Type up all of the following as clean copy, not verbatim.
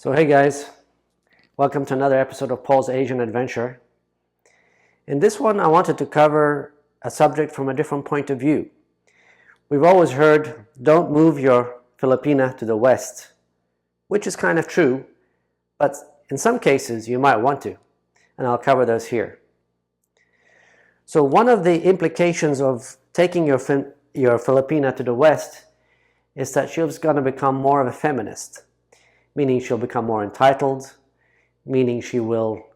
So hey guys, welcome to another episode of Paul's Asian Adventure. In this one, I wanted to cover a subject from a different point of view. We've always heard, don't move your Filipina to the West, which is kind of true, but in some cases you might want to, and I'll cover those here. So one of the implications of taking your Filipina to the West is that she's going to become more of a feminist. Meaning she'll become more entitled, meaning she will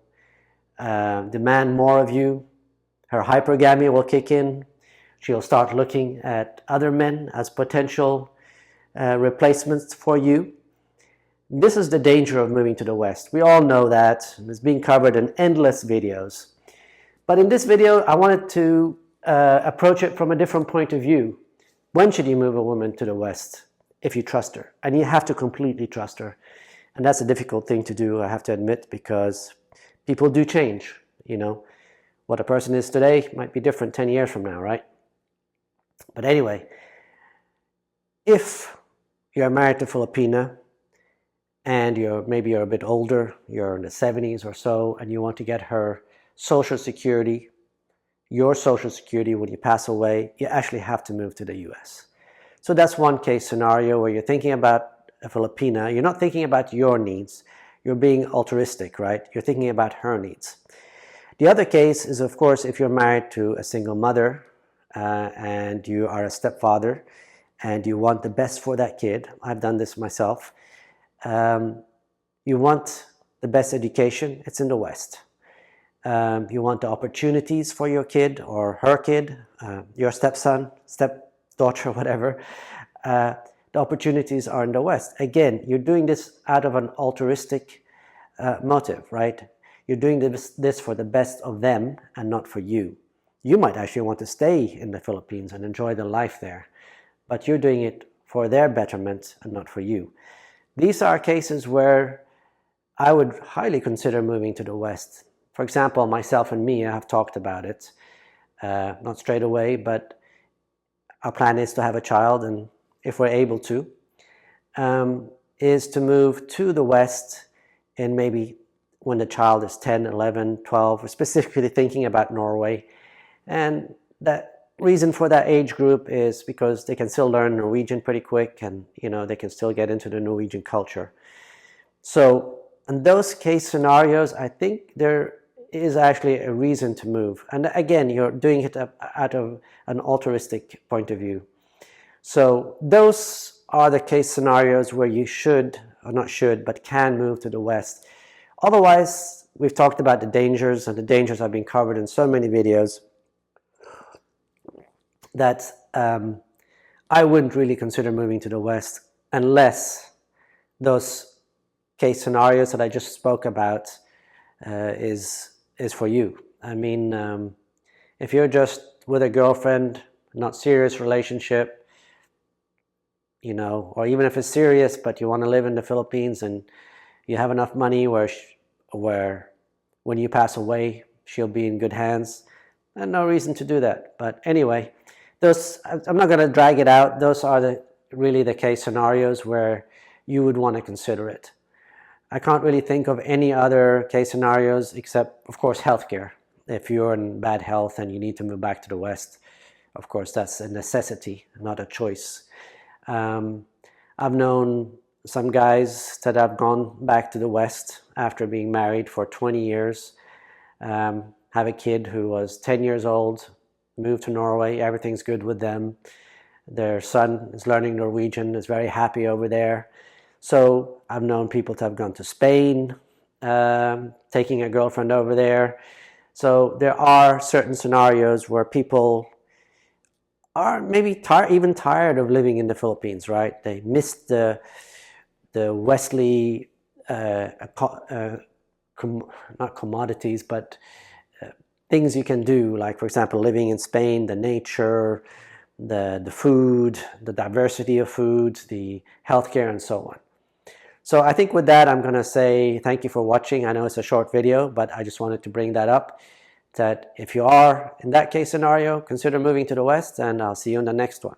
demand more of you. Her hypergamy will kick in. She'll start looking at other men as potential replacements for you. This is the danger of moving to the West. We all know that. It's being covered in endless videos. But in this video, I wanted to approach it from a different point of view. When should you move a woman to the West? If you trust her, and you have to completely trust her. And that's a difficult thing to do, I have to admit, because people do change. You know, what a person is today might be different 10 years from now, right? But anyway, if you're married to Filipina and maybe you're a bit older, you're in the 70s or so, and you want to get her Social Security, your Social Security when you pass away, you actually have to move to the US. So that's one case scenario where you're thinking about a Filipina. You're not thinking about your needs. You're being altruistic, right? You're thinking about her needs. The other case is, of course, if you're married to a single mother and you are a stepfather and you want the best for that kid. I've done this myself. You want the best education. It's in the West. You want the opportunities for your kid or her kid, your stepson, stepdaughter, whatever. The opportunities are in the West. Again, you're doing this out of an altruistic motive, right? You're doing this for the best of them and not for you. You might actually want to stay in the Philippines and enjoy the life there, but you're doing it for their betterment and not for you. These are cases where I would highly consider moving to the West. For example, myself and Mia have talked about it, not straight away, but our plan is to have a child, and if we're able to, is to move to the West in maybe when the child is 10, 11, 12, we're specifically thinking about Norway. And that reason for that age group is because they can still learn Norwegian pretty quick, and they can still get into the Norwegian culture. So in those case scenarios, I think there is actually a reason to move. And again, you're doing it out of an altruistic point of view. So those are the case scenarios where you should, or not should, but can move to the West. Otherwise, we've talked about the dangers, and the dangers have been covered in so many videos that I wouldn't really consider moving to the West unless those case scenarios that I just spoke about is for you. I mean, if you're just with a girlfriend, not serious relationship, or even if it's serious, but you want to live in the Philippines and you have enough money where when you pass away, she'll be in good hands, and no reason to do that. But anyway, I'm not going to drag it out. Those are really the case scenarios where you would want to consider it. I can't really think of any other case scenarios except, of course, healthcare. If you're in bad health and you need to move back to the West, of course, that's a necessity, not a choice. I've known some guys that have gone back to the West after being married for 20 years, have a kid who was 10 years old, moved to Norway, everything's good with them. Their son is learning Norwegian, is very happy over there. So I've known people to have gone to Spain, taking a girlfriend over there. So there are certain scenarios where people are maybe even tired of living in the Philippines, right? They missed the Westly, not commodities, but things you can do, like, for example, living in Spain, the nature, the food, the diversity of food, the healthcare, and so on. So I think with that, I'm going to say thank you for watching. I know it's a short video, but I just wanted to bring that up, that if you are in that case scenario, consider moving to the West, and I'll see you in the next one.